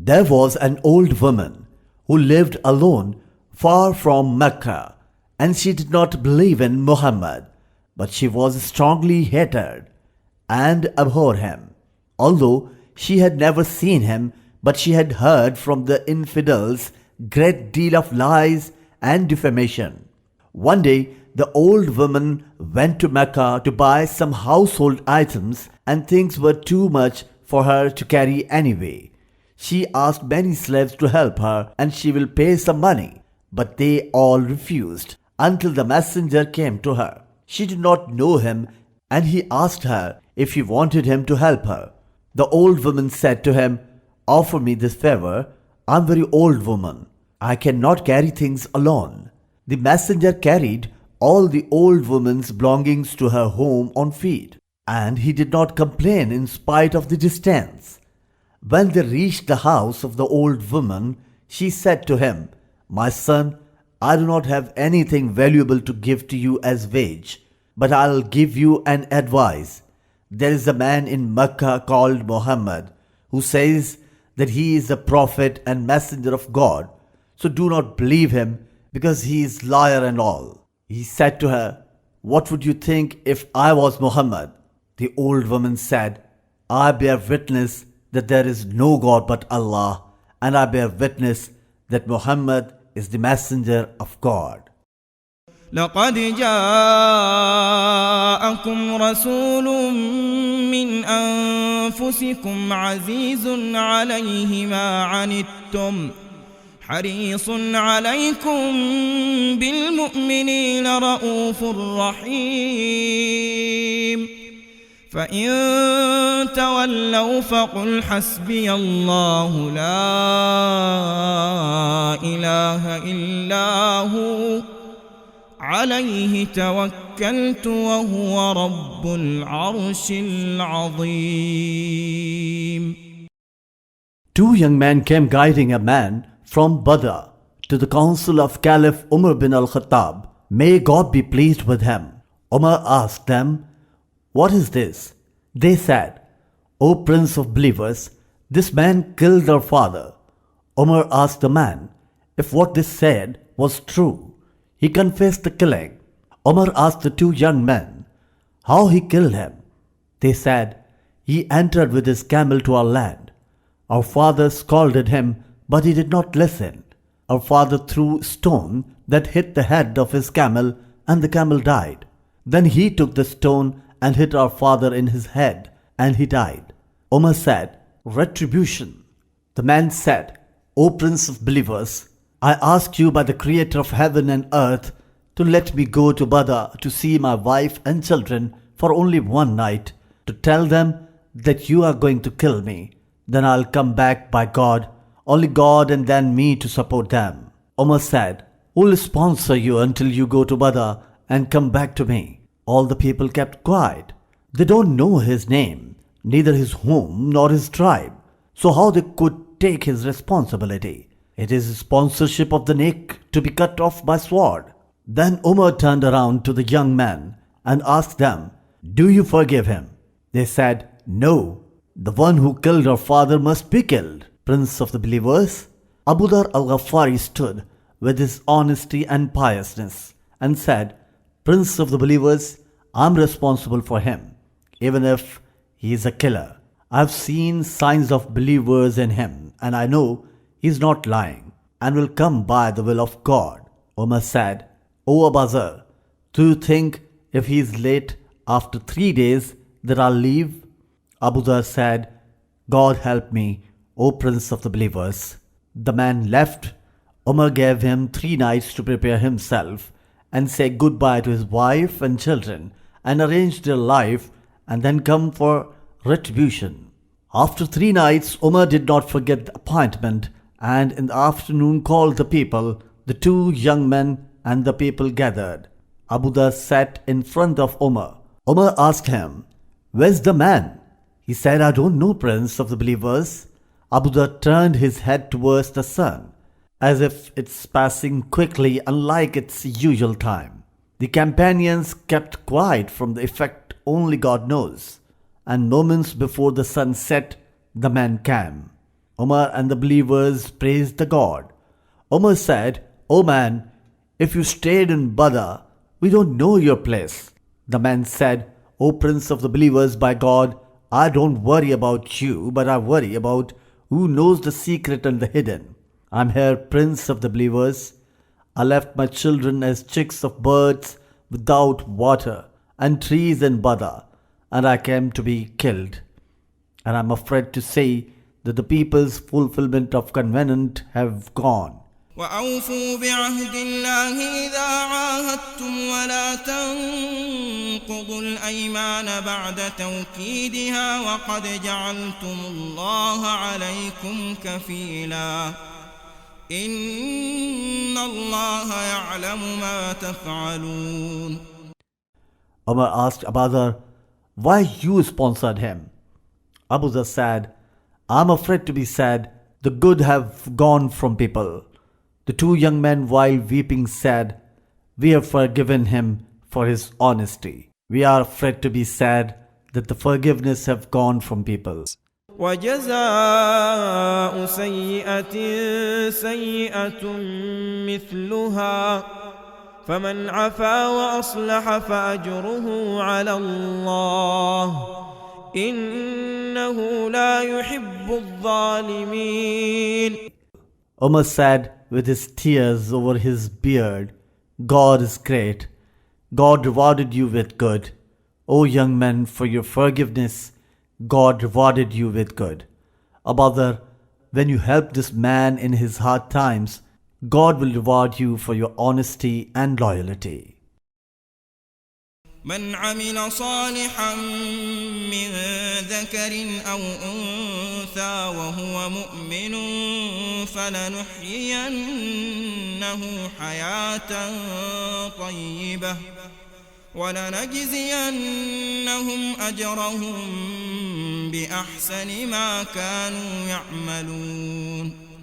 There was an old woman who lived alone far from Mecca, and she did not believe in Muhammad, but she was strongly hated and abhorred him. Although she had never seen him, but she had heard from the infidels great deal of lies and defamation. One day, the old woman went to Mecca to buy some household items, and things were too much for her to carry anyway. She asked many slaves to help her, and she will pay some money, but they all refused until the messenger came to her. She did not know him, and he asked her if she wanted him to help her. The old woman said to him, "Offer me this favor. I am a very old woman. I cannot carry things alone." The messenger carried all the old woman's belongings to her home on feet, and he did not complain in spite of the distance. When they reached the house of the old woman, she said to him, "My son, I do not have anything valuable to give to you as wage, but I'll give you an advice. There is a man in Mecca called Muhammad who says that he is a prophet and messenger of God. So do not believe him, because he is liar and all." He said to her, "What would you think if I was Muhammad?" The old woman said, "I bear witness that there is no God but Allah, and I bear witness that Muhammad is the messenger of God." لقد جاءكم رسول من أنفسكم عزيز عليه ما عنتم حريص عليكم بالمؤمنين رؤوف رحيم فإن تولوا فقل حسبي الله لا إله إلا هو عليه توكلت وهو رب العرش العظيم. Two young men came guiding a man from Badr to the council of Caliph Umar bin al-Khattab. May God be pleased with him. Umar asked them, "What is this?" They said, "O Prince of believers, this man killed our father." Umar asked the man if what they said was true. He confessed the killing. Umar asked the two young men how he killed him. They said, "He entered with his camel to our land. Our father scolded him, but he did not listen. Our father threw a stone that hit the head of his camel, and the camel died. Then he took the stone and hit our father in his head, and he died." Umar said, "Retribution." The man said, "O Prince of believers, I ask you by the Creator of heaven and earth to let me go to Badr to see my wife and children for only one night, to tell them that you are going to kill me. Then I'll come back by God, only God and then me to support them." Umar said, "Who will sponsor you until you go to Badr and come back to me?" All the people kept quiet. They don't know his name, neither his home nor his tribe, so how they could take his responsibility? It is sponsorship of the neck to be cut off by sword. Then Umar turned around to the young men and asked them, "Do you forgive him?" They said, "No. The one who killed our father must be killed." Prince of the believers, Abu Dhar al-Ghaffari stood with his honesty and piousness and said, "Prince of the believers, I am responsible for him, even if he is a killer. I have seen signs of believers in him, and I know he is not lying and will come by the will of God." Umar said, "O Abu Dhar, do you think if he is late after 3 days that I'll leave?" Abu Dhar said, "God help me, O Prince of the believers." The man left. Umar gave him 3 nights to prepare himself and say goodbye to his wife and children and arrange their life, and then come for retribution. After 3 nights, Umar did not forget the appointment, and in the afternoon called the people. The 2 young men and the people gathered. Abu Dhar sat in front of Umar. Umar asked him, "Where's the man?" He said, "I don't know, Prince of the believers." Abu Dhar turned his head towards the sun, as if it's passing quickly unlike its usual time. The companions kept quiet from the effect only God knows, and moments before the sun set, the man came. Umar and the believers praised the God. Umar said, "O man, if you stayed in Badr, we don't know your place." The man said, "O Prince of the believers, by God, I don't worry about you, but I worry about who knows the secret and the hidden. I'm here, Prince of the believers. I left my children as chicks of birds without water and trees in Badr, and I came to be killed. And I'm afraid to say that the people's fulfillment of covenant have gone." وأوفوا بعهد الله إذا عاهدتم ولا تنقضوا الأيمان بعد توكيدها وقد جعلتم الله عليكم كفيلا إن الله يعلم ما تفعلون. Umar asked Abu Dharr, "Why you sponsored him?" Abu Dharr said, "I'm afraid to be sad. The good have gone from people." The two young men, while weeping, said, "We have forgiven him for his honesty. We are afraid to be sad that the forgiveness have gone from people." وجزاء سيئة سيئة مثلها فمن عفا وأصلح فأجره على الله إنه لا يحب الظالمين. Umar said with his tears over his beard, "God is great. God rewarded you with good. O young men, for your forgiveness, God rewarded you with good. Abu Dharr, when you help this man in his hard times, God will reward you for your honesty and loyalty." من عمل صالحا من ذكر أو أنثى وهو مؤمن فلنحيينه حياة طيبة ولنجزينهم أجرهم بأحسن ما كانوا يعملون.